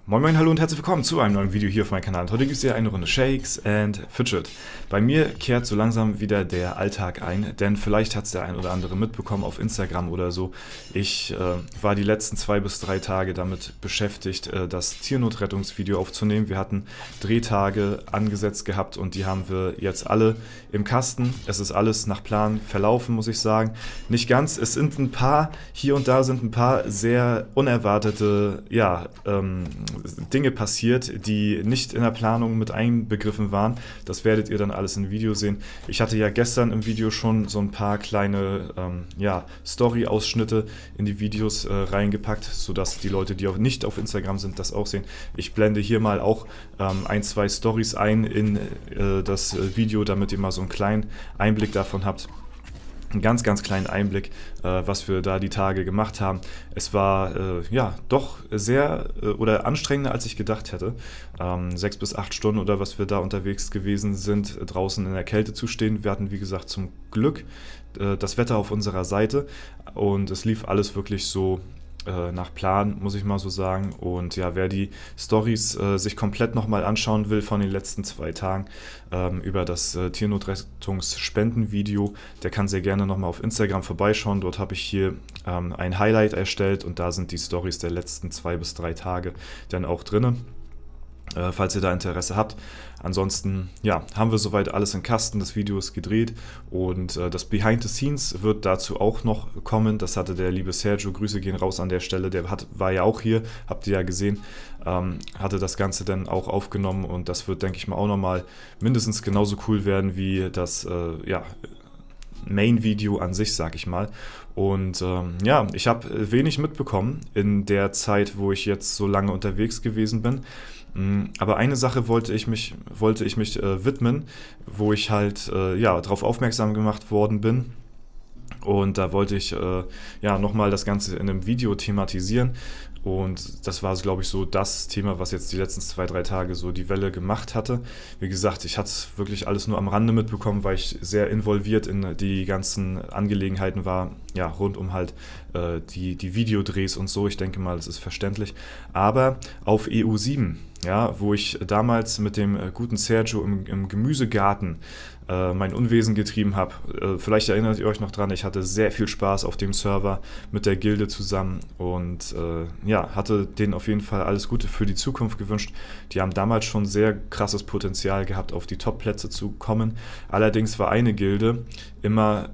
Moin Moin, hallo und herzlich willkommen zu einem neuen Video hier auf meinem Kanal. Und heute gibt es hier eine Runde Shakes and Fidget. Bei mir kehrt so langsam wieder der Alltag ein, denn vielleicht hat es der ein oder andere mitbekommen auf Instagram oder so. Ich war die letzten 2 bis 3 Tage damit beschäftigt, das Tiernotrettungsvideo aufzunehmen. Wir hatten Drehtage angesetzt gehabt und die haben wir jetzt alle im Kasten. Es ist alles nach Plan verlaufen, muss ich sagen. Nicht ganz, es sind ein paar, hier und da sind ein paar sehr unerwartete, Dinge passiert, die nicht in der Planung mit einbegriffen waren. Das werdet ihr dann alles im Video sehen. Ich hatte ja gestern im Video schon so ein paar kleine Story-Ausschnitte in die Videos reingepackt, sodass die Leute, die auch nicht auf Instagram sind, das auch sehen. Ich blende hier mal auch 1, 2 Stories ein in das Video, damit ihr mal so einen kleinen Einblick davon habt. Einen ganz, ganz kleinen Einblick, was wir da die Tage gemacht haben. Es war doch sehr oder anstrengender, als ich gedacht hätte. 6 bis 8 Stunden oder was wir da unterwegs gewesen sind, draußen in der Kälte zu stehen. Wir hatten, wie gesagt, zum Glück das Wetter auf unserer Seite und es lief alles wirklich so nach Plan, muss ich mal so sagen. Und ja, wer die Stories sich komplett nochmal anschauen will von den letzten 2 Tagen über das Tiernotrettungsspendenvideo, der kann sehr gerne nochmal auf Instagram vorbeischauen. Dort habe ich hier ein Highlight erstellt und da sind die Stories der letzten 2 bis 3 Tage dann auch drin. Falls ihr da Interesse habt. Ansonsten, ja, haben wir soweit alles im Kasten, das Video ist gedreht und das Behind the Scenes wird dazu auch noch kommen. Das hatte der liebe Sergio, Grüße gehen raus an der Stelle, der war ja auch hier, habt ihr ja gesehen, hatte das Ganze dann auch aufgenommen und das wird, denke ich mal, auch nochmal mindestens genauso cool werden wie das, Main-Video an sich, sag ich mal. Und ich habe wenig mitbekommen in der Zeit, wo ich jetzt so lange unterwegs gewesen bin. Aber eine Sache wollte ich mich widmen, wo ich halt darauf aufmerksam gemacht worden bin. Und da wollte ich nochmal das Ganze in einem Video thematisieren. Und das war, glaube ich, so das Thema, was jetzt die letzten 2, 3 Tage so die Welle gemacht hatte. Wie gesagt, ich hatte es wirklich alles nur am Rande mitbekommen, weil ich sehr involviert in die ganzen Angelegenheiten war, ja, rund um halt die Videodrehs und so. Ich denke mal, das ist verständlich. Aber auf EU7, ja, wo ich damals mit dem guten Sergio im Gemüsegarten mein Unwesen getrieben habe. Vielleicht erinnert ihr euch noch dran, ich hatte sehr viel Spaß auf dem Server mit der Gilde zusammen und hatte denen auf jeden Fall alles Gute für die Zukunft gewünscht. Die haben damals schon sehr krasses Potenzial gehabt, auf die Top-Plätze zu kommen. Allerdings war eine Gilde immer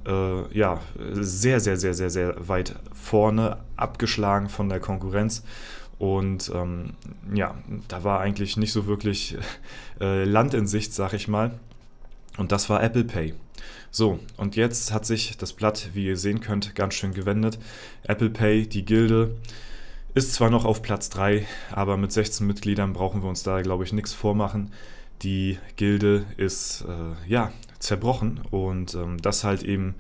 sehr, sehr, sehr, sehr, sehr weit vorne, abgeschlagen von der Konkurrenz. Und da war eigentlich nicht so wirklich Land in Sicht, sag ich mal. Und das war Apple Pay. So, und jetzt hat sich das Blatt, wie ihr sehen könnt, ganz schön gewendet. Apple Pay, die Gilde, ist zwar noch auf Platz 3, aber mit 16 Mitgliedern brauchen wir uns da, glaube ich, nichts vormachen. Die Gilde ist zerbrochen und das halt eben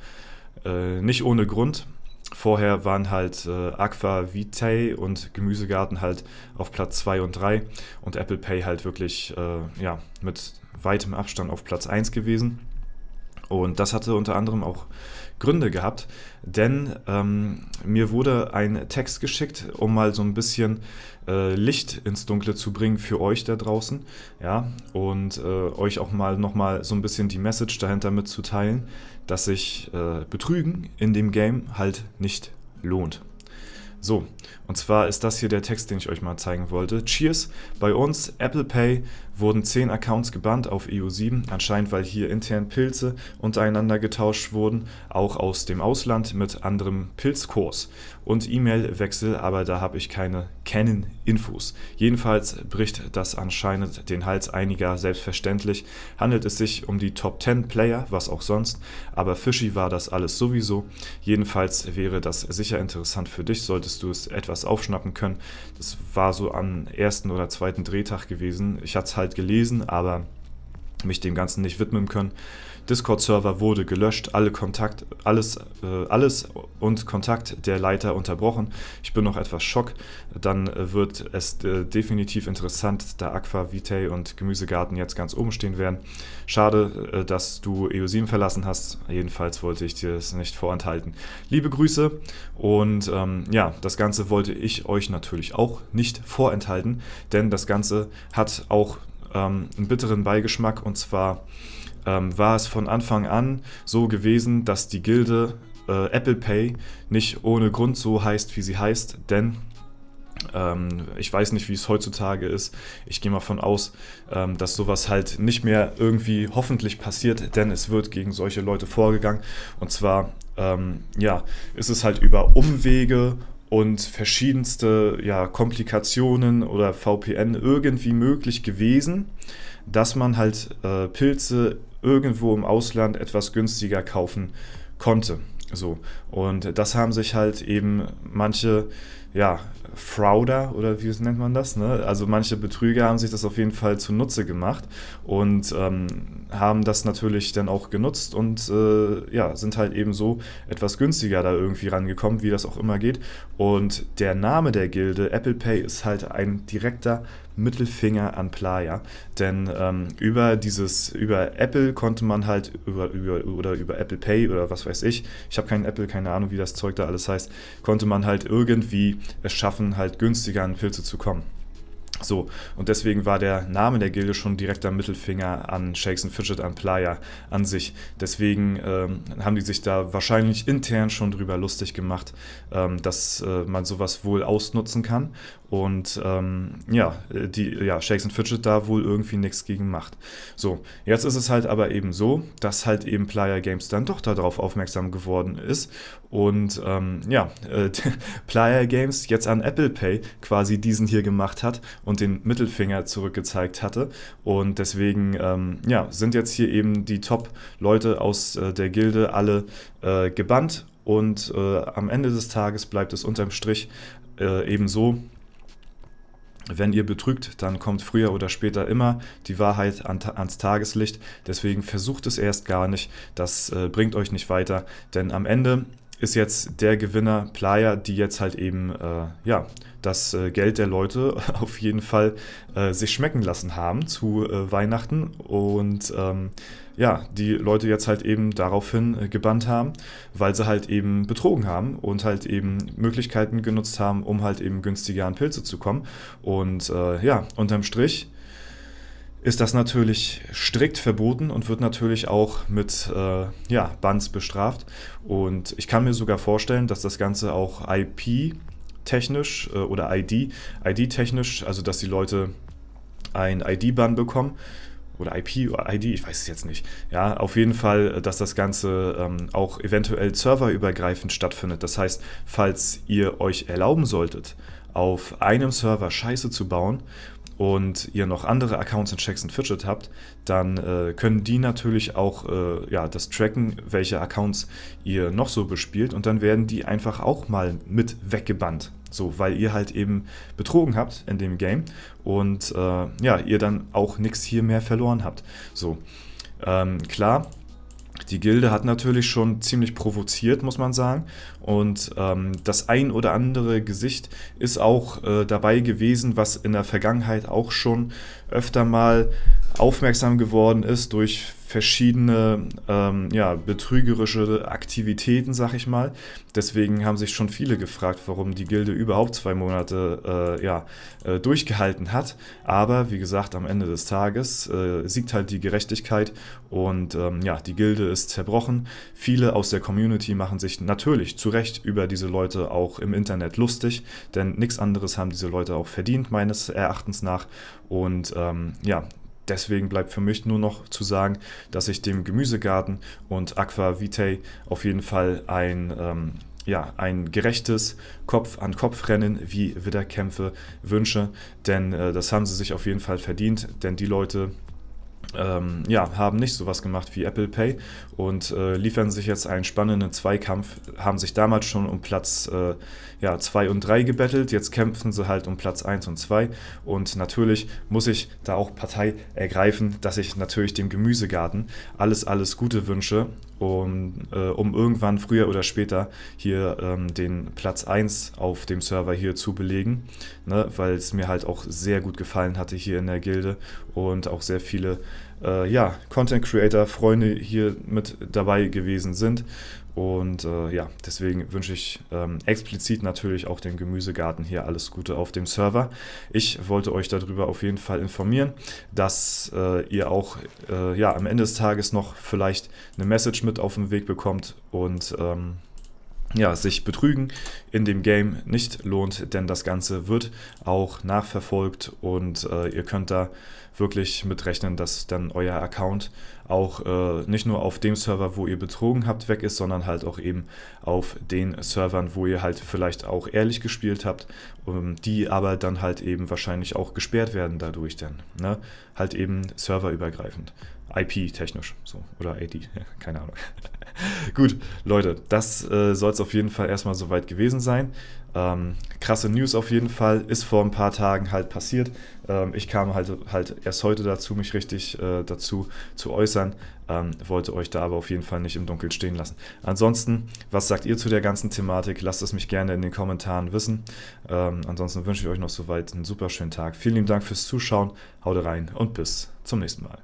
nicht ohne Grund. Vorher waren halt Aqua Vitae und Gemüsegarten halt auf Platz 2 und 3 und Apple Pay halt wirklich mit weitem Abstand auf Platz 1 gewesen. Und das hatte unter anderem auch Gründe gehabt, denn mir wurde ein Text geschickt, um mal so ein bisschen Licht ins Dunkle zu bringen für euch da draußen, ja, und euch auch mal nochmal so ein bisschen die Message dahinter mitzuteilen, dass sich Betrügen in dem Game halt nicht lohnt. So, und zwar ist das hier der Text, den ich euch mal zeigen wollte. Cheers, bei uns, Apple Pay, wurden 10 Accounts gebannt auf EU7, anscheinend weil hier intern Pilze untereinander getauscht wurden, auch aus dem Ausland mit anderem Pilzkurs und E-Mail-Wechsel, aber da habe ich keine Canon-Infos. Jedenfalls bricht das anscheinend den Hals einiger, selbstverständlich handelt es sich um die Top 10 Player, was auch sonst, aber fishy war das alles sowieso. Jedenfalls wäre das sicher interessant für dich, solltest du es etwas aufschnappen können. Das war so am 1. oder 2. Drehtag gewesen. Ich hatte es halt gelesen, aber mich dem Ganzen nicht widmen können. Discord-Server wurde gelöscht, alles und Kontakt der Leiter unterbrochen. Ich bin noch etwas schock. Dann wird es definitiv interessant, da Aqua Vitae und Gemüsegarten jetzt ganz oben stehen werden. Schade, dass du EU7 verlassen hast. Jedenfalls wollte ich dir es nicht vorenthalten. Liebe Grüße und das Ganze wollte ich euch natürlich auch nicht vorenthalten, denn das Ganze hat auch einen bitteren Beigeschmack, und zwar war es von Anfang an so gewesen, dass die Gilde Apple Pay nicht ohne Grund so heißt, wie sie heißt, denn ich weiß nicht, wie es heutzutage ist. Ich gehe mal von aus, dass sowas halt nicht mehr irgendwie hoffentlich passiert, denn es wird gegen solche Leute vorgegangen. Und zwar ist es halt über Umwege und verschiedenste Komplikationen oder VPN irgendwie möglich gewesen, dass man halt Pilze irgendwo im Ausland etwas günstiger kaufen konnte. So. Und das haben sich halt eben manche Frauder, oder wie nennt man das, ne? Also manche Betrüger haben sich das auf jeden Fall zunutze gemacht und haben das natürlich dann auch genutzt und sind halt eben so etwas günstiger da irgendwie rangekommen, wie das auch immer geht. Und der Name der Gilde, Apple Pay, ist halt ein direkter Mittelfinger an Playa, denn über Apple konnte man halt über Apple Pay oder was weiß ich habe keinen Apple, keine Ahnung, wie das Zeug da alles heißt, konnte man halt irgendwie es schaffen, halt günstiger an Pilze zu kommen. So, und deswegen war der Name der Gilde schon direkter Mittelfinger an Shakes & Fidget, an Playa an sich. Deswegen haben die sich da wahrscheinlich intern schon drüber lustig gemacht, dass man sowas wohl ausnutzen kann. Und Shakes & Fidget da wohl irgendwie nichts gegen macht. So, jetzt ist es halt aber eben so, dass halt eben Playa Games dann doch darauf aufmerksam geworden ist und Playa Games jetzt an Apple Pay quasi diesen hier gemacht hat und den Mittelfinger zurückgezeigt hatte. Und deswegen sind jetzt hier eben die Top-Leute aus der Gilde alle gebannt. Und am Ende des Tages bleibt es unterm Strich eben so: Wenn ihr betrügt, dann kommt früher oder später immer die Wahrheit ans Tageslicht. Deswegen versucht es erst gar nicht. Das bringt euch nicht weiter. Denn am Ende ist jetzt der Gewinner Playa, die jetzt halt eben das Geld der Leute auf jeden Fall sich schmecken lassen haben zu Weihnachten. Und die Leute jetzt halt eben daraufhin gebannt haben, weil sie halt eben betrogen haben und halt eben Möglichkeiten genutzt haben, um halt eben günstiger an Pilze zu kommen. Und unterm Strich ist das natürlich strikt verboten und wird natürlich auch mit Bans bestraft. Und ich kann mir sogar vorstellen, dass das Ganze auch IP-technisch oder ID-technisch, also dass die Leute ein ID-Ban bekommen, oder IP oder ID, ich weiß es jetzt nicht. Ja, auf jeden Fall, dass das Ganze auch eventuell serverübergreifend stattfindet. Das heißt, falls ihr euch erlauben solltet, auf einem Server Scheiße zu bauen und ihr noch andere Accounts in Shakes & Fidget habt, dann können die natürlich auch das tracken, welche Accounts ihr noch so bespielt, und dann werden die einfach auch mal mit weggebannt. So, weil ihr halt eben betrogen habt in dem Game und ihr dann auch nichts hier mehr verloren habt. So, klar, die Gilde hat natürlich schon ziemlich provoziert, muss man sagen. Und das ein oder andere Gesicht ist auch dabei gewesen, was in der Vergangenheit auch schon öfter mal aufmerksam geworden ist durch verschiedene betrügerische Aktivitäten, sag ich mal. Deswegen haben sich schon viele gefragt, warum die Gilde überhaupt 2 Monate durchgehalten hat. Aber wie gesagt, am Ende des Tages siegt halt die Gerechtigkeit und die Gilde ist zerbrochen. Viele aus der Community machen sich natürlich zu Recht über diese Leute auch im Internet lustig, denn nichts anderes haben diese Leute auch verdient, meines Erachtens nach. Und deswegen bleibt für mich nur noch zu sagen, dass ich dem Gemüsegarten und Aqua Vitae auf jeden Fall ein gerechtes Kopf-an-Kopf-Rennen wie Widderkämpfe wünsche, denn das haben sie sich auf jeden Fall verdient, denn die Leute ja, haben nicht sowas gemacht wie Apple Pay und liefern sich jetzt einen spannenden Zweikampf, haben sich damals schon um Platz 2 und 3 gebettelt, jetzt kämpfen sie halt um Platz 1 und 2 und natürlich muss ich da auch Partei ergreifen, dass ich natürlich dem Gemüsegarten alles Gute wünsche, um irgendwann früher oder später hier den Platz 1 auf dem Server hier zu belegen, ne, weil es mir halt auch sehr gut gefallen hatte hier in der Gilde und auch sehr viele Content Creator Freunde hier mit dabei gewesen sind und deswegen wünsche ich explizit natürlich auch dem Gemüsegarten hier alles Gute auf dem Server. Ich wollte euch darüber auf jeden Fall informieren, dass ihr auch am Ende des Tages noch vielleicht eine Message mit auf den Weg bekommt und sich betrügen in dem Game nicht lohnt, denn das Ganze wird auch nachverfolgt und ihr könnt da wirklich mitrechnen, dass dann euer Account auch nicht nur auf dem Server, wo ihr betrogen habt, weg ist, sondern halt auch eben auf den Servern, wo ihr halt vielleicht auch ehrlich gespielt habt, die aber dann halt eben wahrscheinlich auch gesperrt werden dadurch dann, ne? Halt eben serverübergreifend. IP-technisch, so, oder AD, keine Ahnung. Gut, Leute, das soll es auf jeden Fall erstmal soweit gewesen sein. Krasse News auf jeden Fall, ist vor ein paar Tagen halt passiert. Ich kam halt erst heute dazu, mich richtig dazu zu äußern, wollte euch da aber auf jeden Fall nicht im Dunkeln stehen lassen. Ansonsten, was sagt ihr zu der ganzen Thematik? Lasst es mich gerne in den Kommentaren wissen. Ansonsten wünsche ich euch noch soweit einen super schönen Tag. Vielen lieben Dank fürs Zuschauen, haut rein und bis zum nächsten Mal.